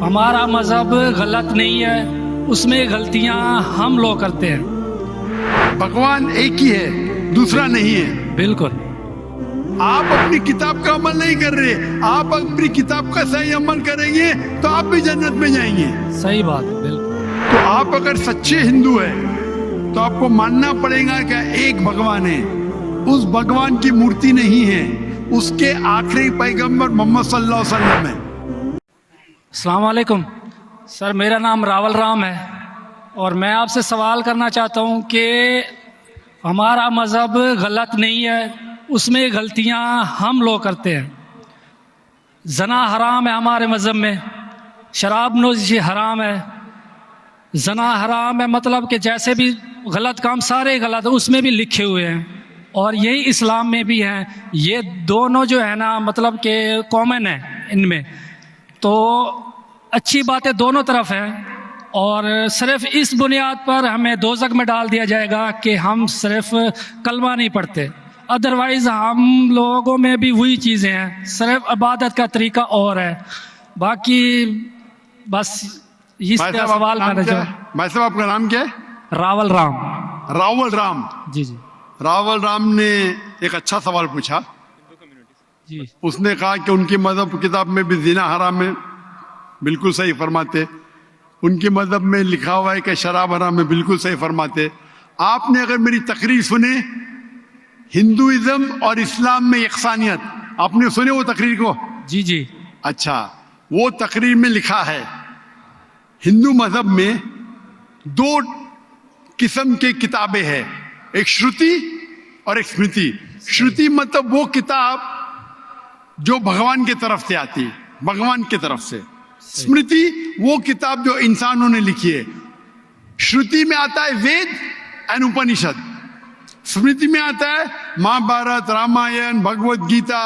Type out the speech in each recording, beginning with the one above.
ہمارا مذہب غلط نہیں ہے، اس میں غلطیاں ہم لوگ کرتے ہیں. بھگوان ایک ہی ہے، دوسرا نہیں ہے. بالکل. آپ اپنی کتاب کا عمل نہیں کر رہے، آپ اپنی کتاب کا صحیح عمل کریں گے تو آپ بھی جنت میں جائیں گے. صحیح بات ہے. بالکل. تو آپ اگر سچے ہندو ہیں تو آپ کو ماننا پڑے گا کہ ایک بھگوان ہے. اس بھگوان کی مورتی نہیں ہے، اس کے آخری پیغمبر محمد صلی اللہ علیہ وسلم ہے. السلام علیکم سر، میرا نام راول رام ہے اور میں آپ سے سوال کرنا چاہتا ہوں کہ ہمارا مذہب غلط نہیں ہے، اس میں غلطیاں ہم لوگ کرتے ہیں. زنا حرام ہے ہمارے مذہب میں، شراب نوشی حرام ہے، زنا حرام ہے، مطلب کہ جیسے بھی غلط کام سارے غلط اس میں بھی لکھے ہوئے ہیں، اور یہی اسلام میں بھی ہیں. یہ دونوں جو ہے نا مطلب کہ کامن ہے ان میں. تو اچھی باتیں دونوں طرف ہیں، اور صرف اس بنیاد پر ہمیں دوزخ میں ڈال دیا جائے گا کہ ہم صرف کلمہ نہیں پڑھتے. ادروائز ہم لوگوں میں بھی وہی چیزیں ہیں، صرف عبادت کا طریقہ اور ہے. باقی بس اس کا سوال میں نے جو. بھائی صاحب آپ کا نام کیا ہے؟ راول رام. راول رام. جی جی راول رام نے ایک اچھا سوال پوچھا. جی. اس نے کہا کہ ان کی مذہب کتاب میں بھی زنا حرام ہے، بالکل صحیح فرماتے. ان کے مذہب میں لکھا ہوا ہے کہ شراب حرام ہے، بالکل صحیح فرماتے. آپ نے اگر میری تقریر سنے ہندوازم اور اسلام میں یکسانیت، آپ نے سنے وہ تقریر کو؟ جی جی. اچھا، وہ تقریر میں لکھا ہے ہندو مذہب میں دو قسم کے کتابیں ہیں، ایک شروتی اور ایک اسمرتی. شروتی مطلب وہ کتاب جو بھگوان کی طرف سے آتی، بھگوان کی طرف سے. اسمرتی وہ کتاب جو انسانوں نے لکھی ہے. شروتی میں آتا ہے وید اینڈ اپنشد، اسمرتی میں آتا ہے مہا بھارت، رامائن، بھگوت گیتا،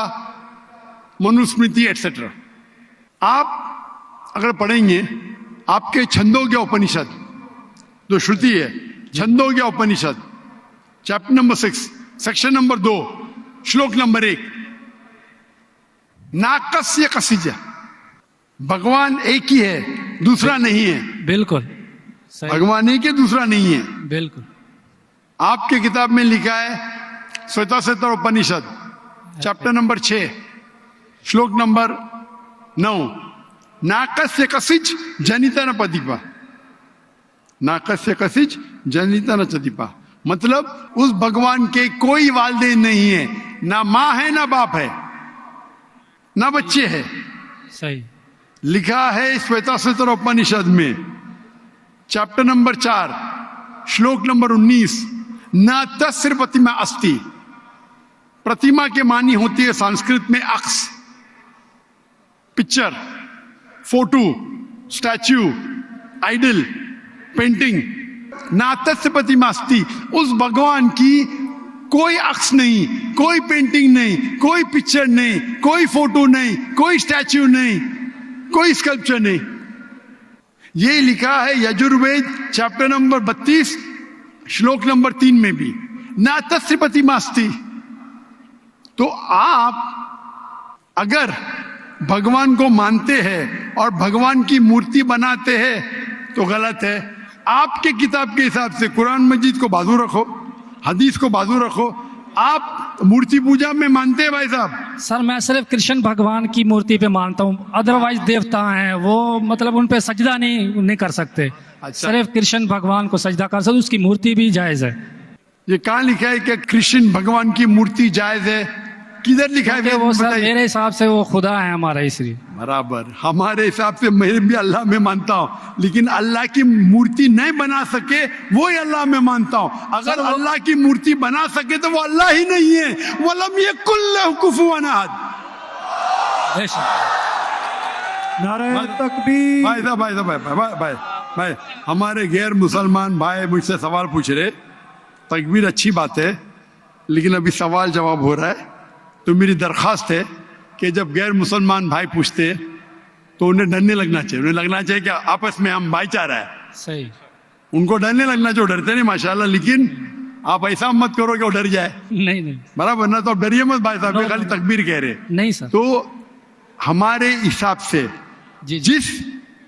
منوسمرتی ایٹسٹرا. آپ اگر پڑھیں گے آپ کے چھندوگیہ اپنشد جو شروتی ہے، Chhandogya Upanishad chapter number 6 section number 2 شلوک نمبر 1، ناکسیہ کسیجہ، بھگوان ایک ہی ہے، دوسرا نہیں ہے. بالکل صحیح. بھگوان ایک ہے، دوسرا نہیں ہے. بالکل. آپ کی کتاب میں لکھا ہے سویتا ستر اپنشد چیپٹر نمبر 6 شلوک نمبر 9، ناکسیہ کسیج جنیتا نہ پدیپا، ناکسیہ کسیج جنیتا نہ چدیپا. مطلب اس بھگوان کے کوئی والدین نہیں ہے، نہ ماں ہے نہ باپ ہے نہ بچے ہے. صحیح. لکھا ہے سویتا ستر اپنشد میں چیپٹر نمبر 4 شلوک نمبر 19، نہ تسر پرتیما استی. پرتیما کے معنی ہوتی ہے سنسکرت میں عکس، picture, photo, statue, idol, painting. ناتس پرتیما استی، اس بھگوان کی کوئی عکس نہیں، کوئی پینٹنگ نہیں، کوئی پکچر نہیں، کوئی فوٹو نہیں، کوئی اسٹیچو نہیں، کوئی اسکلپچر نہیں. یہ لکھا ہے یجروید چیپٹر نمبر 32 شلوک نمبر 3 میں بھی، ناتس پرتیما استی. تو آپ اگر بھگوان کو مانتے ہیں اور بھگوان کی مورتی بناتے ہیں تو غلط ہے. آپ کے کتاب کے حساب سے قرآن مجید کو بازو رکھو، حدیث کو بازو رکھو. آپ مورتی پوجا میں مانتے ہیں بھائی صاحب؟ سر میں صرف کرشن بھگوان کی مورتی پہ مانتا ہوں، ادروائز دیوتا ہیں وہ مطلب ان پہ سجدہ نہیں کر سکتے. صرف کرشن بھگوان کو سجدہ کر سکتے، اس کی مورتی بھی جائز ہے. یہ کہاں لکھا ہے کہ کرشن بھگوان کی مورتی جائز ہے؟ کدھر لکھا ہے؟ وہ سر میرے حساب سے وہ خدا ہے ہمارا، اس لیے. برابر. ہمارے حساب سے میں بھی اللہ میں مانتا ہوں، لیکن اللہ کی مورتی نہیں بنا سکے وہی اللہ میں مانتا ہوں. اگر اللہ کی مورتی بنا سکے تو وہ اللہ ہی نہیں ہے. وَلَمْ يَكُنْ لَهُ كُفُوًا أَحَدٌ. نعرہ تکبیر. بھائی ہمارے غیر مسلمان بھائی مجھ سے سوال پوچھ رہے. تکبیر اچھی بات ہے، لیکن ابھی سوال جواب ہو رہا ہے. تو میری درخواست ہے کہ جب غیر مسلمان بھائی پوچھتے تو انہیں ڈرنے لگنا چاہیے. انہیں لگنا چاہیے کہ آپس میں ہم بھائی چارہ ہے. صحیح. ان کو ڈرنے لگنا چاہیے. ڈرتے نہیں ماشاءاللہ، لیکن آپ ایسا مت کرو کہ وہ ڈر جائے. نہیں برابر نہ. تو آپ ڈریے مت بھائی صاحب، خالی تکبیر کہہ رہے. نہیں سر. تو ہمارے حساب سے جس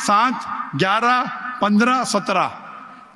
7, 11, 15, 17,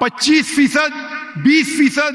25%, 20%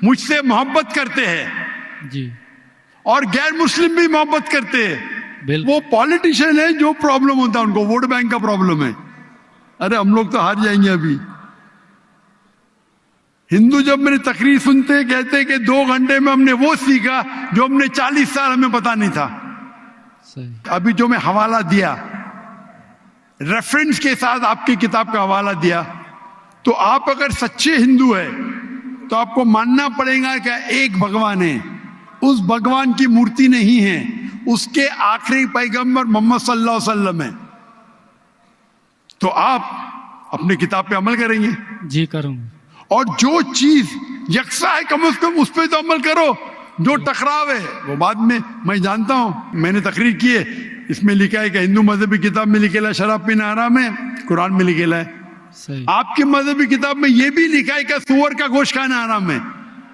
مجھ سے محبت کرتے ہیں جی اور غیر مسلم بھی محبت کرتے ہیں. بالکل. وہ پالیٹیشین ہے جو پرابلم ہوتا ہے ان کو, ووٹ بینک کا پرابلم ہے. ارے ہم لوگ تو ہار جائیں گے ابھی. ہندو جب میری تقریر سنتے کہتے کہ 2 گھنٹے میں ہم نے وہ سیکھا جو ہم نے 40 سال ہمیں پتا نہیں تھا. صحیح. ابھی جو میں حوالہ دیا ریفرنس کے ساتھ آپ کی کتاب کا حوالہ دیا, تو آپ اگر سچے ہندو ہیں تو آپ کو ماننا پڑے گا کہ ایک بھگوان ہے. اس بھگوان کی مورتی نہیں ہے, اس کے آخری پیغمبر محمد صلی اللہ علیہ وسلم ہے. تو آپ اپنی کتاب پہ عمل کریں گے جی کروں گا. اور جو چیز یکساں ہے کم از کم اس پہ تو عمل کرو. جو ٹکراو ہے وہ بعد میں جانتا ہوں, میں نے تقریر کی ہے, اس میں لکھا ہے کہ ہندو مذہبی کتاب میں لکھا ہے شراب پینا حرام ہے, قرآن میں لکھا ہے. صحیح. آپ کی مذہبی کتاب میں یہ بھی لکھا ہے کہ سور کا گوشت کھانا حرام ہے.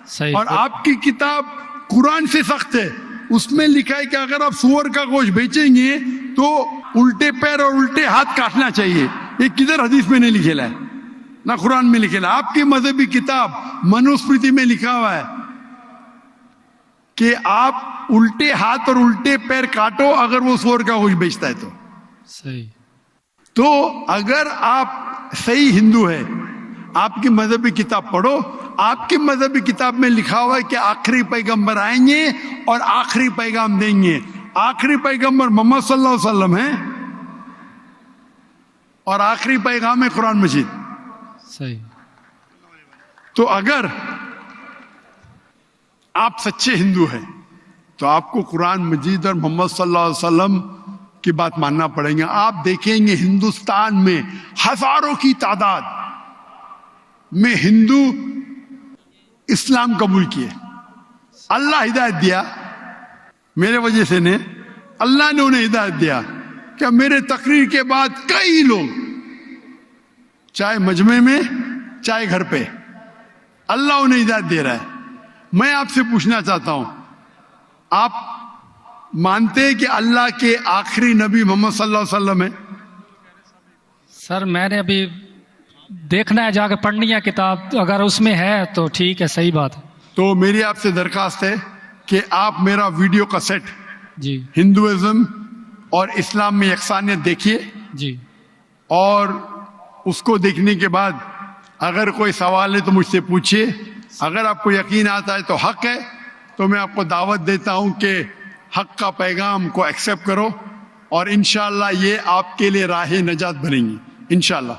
صحیح. اور آپ کی کتاب قرآن سے سخت ہے, اس میں لکھا ہے کہ اگر آپ سور کا گوشت بیچیں گے تو الٹے پیر اور الٹے ہاتھ کاٹنا چاہیے. یہ کدھر حدیث میں نہیں لکھا ہے, نہ قرآن میں لکھا ہے. آپ کی مذہبی کتاب منوسمرتی میں لکھا ہوا ہے کہ آپ الٹے ہاتھ اور الٹے پیر کاٹو اگر وہ سور کا گوشت بیچتا ہے تو. صحیح. تو اگر آپ صحیح ہندو ہے, آپ کی مذہبی کتاب پڑھو. آپ کی مذہبی کتاب میں لکھا ہوا ہے کہ آخری پیغمبر آئیں گے اور آخری پیغام دیں گے. آخری پیغمبر محمد صلی اللہ علیہ وسلم ہے اور آخری پیغام ہے قرآن مجید. صحیح. تو اگر آپ سچے ہندو ہیں تو آپ کو قرآن مجید اور محمد صلی اللہ علیہ وسلم کی بات ماننا پڑے گا. آپ دیکھیں گے ہندوستان میں ہزاروں کی تعداد میں ہندو اسلام قبول کیے. اللہ ہدایت دیا, میرے وجہ سے نے, اللہ نے انہیں ہدایت دیا کہ میرے تقریر کے بعد کئی لوگ, چاہے مجمع میں چاہے گھر پہ, اللہ انہیں ہدایت دے رہا ہے. میں آپ سے پوچھنا چاہتا ہوں, آپ مانتے ہیں کہ اللہ کے آخری نبی محمد صلی اللہ علیہ وسلم ہے؟ سر میں نے ابھی دیکھنا ہے, جا کے پڑھنی ہے کتاب, اگر اس میں ہے تو ٹھیک ہے, صحیح بات ہے. تو میری آپ سے درخواست ہے کہ آپ میرا ویڈیو کیسٹ جی. ہندوازم اور اسلام میں یکسانیت دیکھیے, جی. اور اس کو دیکھنے کے بعد اگر کوئی سوال ہے تو مجھ سے پوچھیے. اگر آپ کو یقین آتا ہے تو حق ہے, تو میں آپ کو دعوت دیتا ہوں کہ حق کا پیغام کو ایکسیپٹ کرو, اور انشاءاللہ یہ آپ کے لیے راہ نجات بنیں گی انشاءاللہ.